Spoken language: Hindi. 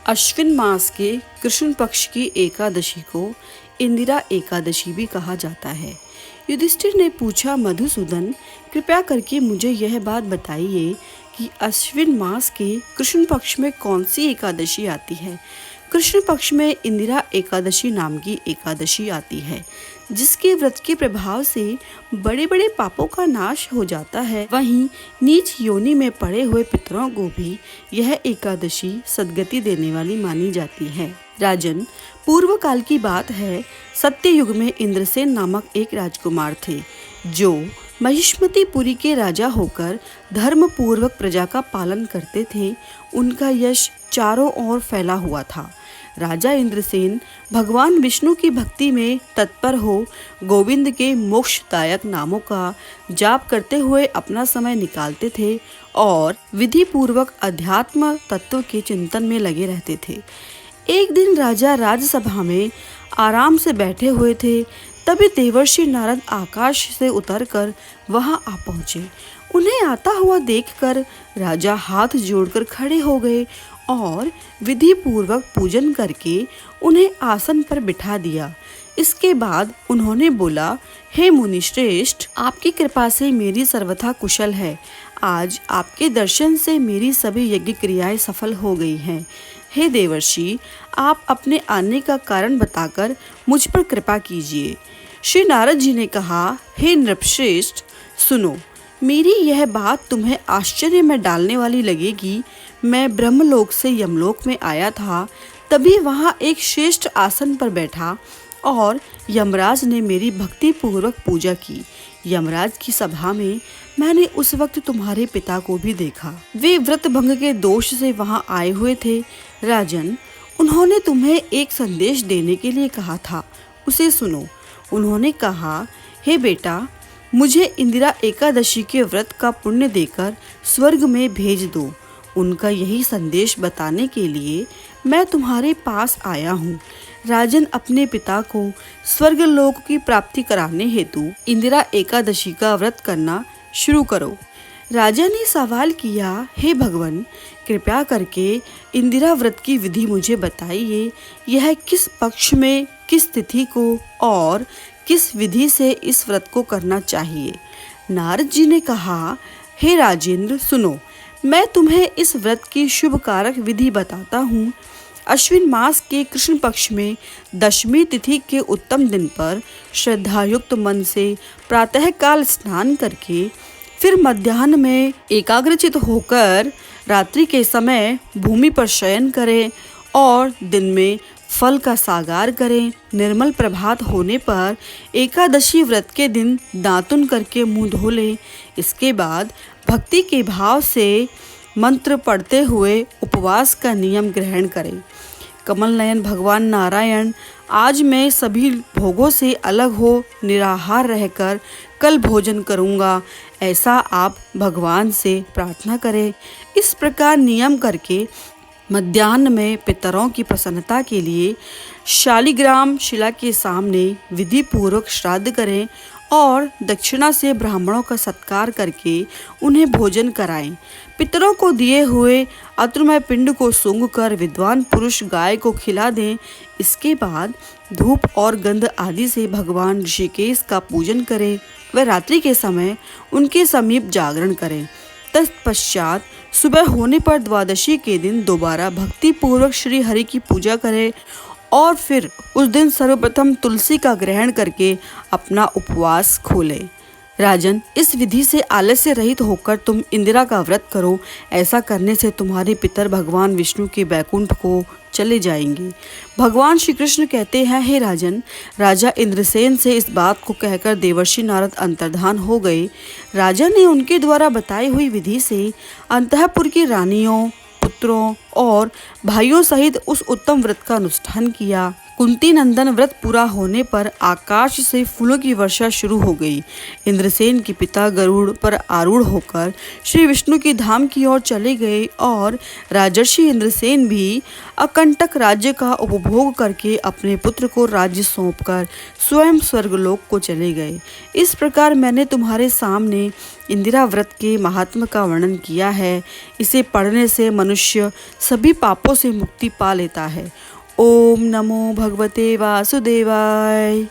अश्विन मास के कृष्ण पक्ष की एकादशी को इंदिरा एकादशी भी कहा जाता है। युधिष्ठिर ने पूछा, मधुसूदन, कृपया करके मुझे यह बात बताइए कि अश्विन मास के कृष्ण पक्ष में कौन सी एकादशी आती है। कृष्ण पक्ष में इंदिरा एकादशी नाम की एकादशी आती है, जिसके व्रत के प्रभाव से बड़े बड़े पापों का नाश हो जाता है। वहीं नीच योनि में पड़े हुए पितरों को भी यह एकादशी सद्गति देने वाली मानी जाती है। राजन, पूर्व काल की बात है। सत्ययुग में इंद्रसेन नामक एक राजकुमार थे, जो महिष्मतिपुरी के राजा होकर धर्म पूर्वक प्रजा का पालन करते थे। उनका यश चारों ओर फैला हुआ था। राजा इंद्रसेन भगवान विष्णु की भक्ति में तत्पर हो गोविंद के मोक्षदायक नामों का जाप करते हुए अपना समय निकालते थे और विधि पूर्वक अध्यात्म तत्व के चिंतन में लगे रहते थे। एक दिन राजा राजसभा में आराम से बैठे हुए थे, तभी देवर्षि नारद आकाश से उतरकर वहां आ पहुंचे। उन्हें आता हुआ देखकर राजा हाथ जोड़कर खड़े हो गए और विधि पूर्वक पूजन करके उन्हें आसन पर बिठा दिया। इसके बाद उन्होंने बोला, हे मुनि श्रेष्ठ, आपकी कृपा से मेरी सर्वथा कुशल है। आज आपके दर्शन से मेरी सभी यज्ञ क्रियाएं सफल हो गई हैं। हे देवर्षि, आप अपने आने का कारण बताकर मुझ पर कृपा कीजिए। श्री नारद जी ने कहा, हे नृपश्रेष्ठ, सुनो, मेरी यह बात तुम्हें आश्चर्य में डालने वाली लगेगी। मैं ब्रह्मलोक से यमलोक में आया था, तभी वहाँ एक श्रेष्ठ आसन पर बैठा और यमराज ने मेरी भक्ति पूर्वक पूजा की। यमराज की सभा में मैंने उस वक्त तुम्हारे पिता को भी देखा। वे व्रत भंग के दोष से वहाँ आए हुए थे। राजन, उन्होंने तुम्हें एक संदेश देने के लिए कहा था, उसे सुनो। उन्होंने कहा, हे बेटा, मुझे इंदिरा एकादशी के व्रत का पुण्य देकर स्वर्ग में भेज दो। उनका यही संदेश बताने के लिए मैं तुम्हारे पास आया हूँ। राजन, अपने पिता को स्वर्ग लोक की प्राप्ति कराने हेतु इंदिरा एकादशी का व्रत करना शुरू करो। राजा ने सवाल किया, हे भगवान, कृपया करके इंदिरा व्रत की विधि मुझे बताइए। यह किस पक्ष में, किस तिथि को और किस विधि से इस व्रत को करना चाहिए। नारद जी ने कहा, हे राजेंद्र, सुनो, मैं तुम्हें इस व्रत की शुभ कारक विधि बताता हूँ। अश्विन मास के कृष्ण पक्ष में दशमी तिथि के उत्तम दिन पर श्रद्धायुक्त मन से प्रातः काल स्नान करके फिर मध्याह्न में एकाग्रचित होकर रात्रि के समय भूमि पर शयन करें और दिन में फल का सागार करें। निर्मल प्रभात होने पर एकादशी व्रत के दिन दातुन करके मुंह धो लें। इसके बाद भक्ति के भाव से मंत्र पढ़ते हुए उपवास का नियम ग्रहण करें। कमल नयन भगवान नारायण, आज मैं सभी भोगों से अलग हो निराहार रहकर कल भोजन करूंगा, ऐसा आप भगवान से प्रार्थना करें। इस प्रकार नियम करके मध्याह्न में पितरों की प्रसन्नता के लिए शालिग्राम शिला के सामने विधि पूर्वक श्राद्ध करें और दक्षिणा से ब्राह्मणों का सत्कार करके उन्हें भोजन कराएं। पितरों को दिए हुए अतृमय पिंड को सूंघकर विद्वान पुरुष गाय को खिला दें। इसके बाद धूप और गंध आदि से भगवान ऋषिकेश का पूजन करें व रात्रि के समय उनके समीप जागरण करें। तत्पश्चात सुबह होने पर द्वादशी के दिन दोबारा भक्ति पूर्वक श्री हरि की पूजा करें और फिर उस दिन सर्वप्रथम तुलसी का ग्रहण करके अपना उपवास खोलें। राजन, इस विधि से आलस्य रहित होकर तुम इंदिरा का व्रत करो। ऐसा करने से तुम्हारे पितर भगवान विष्णु के बैकुंठ को चले जाएंगे। भगवान श्री कृष्ण कहते हैं, हे राजन, राजा इंद्रसेन से इस बात को कहकर देवर्षि नारद अंतर्धान हो गए। राजा ने उनके द्वारा बताई हुई विधि से अंतःपुर की रानियों, पुत्रों और भाइयों सहित उस उत्तम व्रत का अनुष्ठान किया। कुंती नंदन व्रत पूरा होने पर आकाश से फूलों की वर्षा शुरू हो गई। इंद्रसेन के पिता गरुड़ पर आरूढ़ होकर श्री विष्णु की धाम की ओर चले गए और राजर्षि इंद्रसेन भी अकंटक राज्य का उपभोग करके अपने पुत्र को राज्य सौंपकर स्वयं स्वर्गलोक को चले गए। इस प्रकार मैंने तुम्हारे सामने इंदिरा व्रत के महात्म्य का वर्णन किया है। इसे पढ़ने से मनुष्य सभी पापों से मुक्ति पा लेता है। ओम नमो भगवते वासुदेवाय।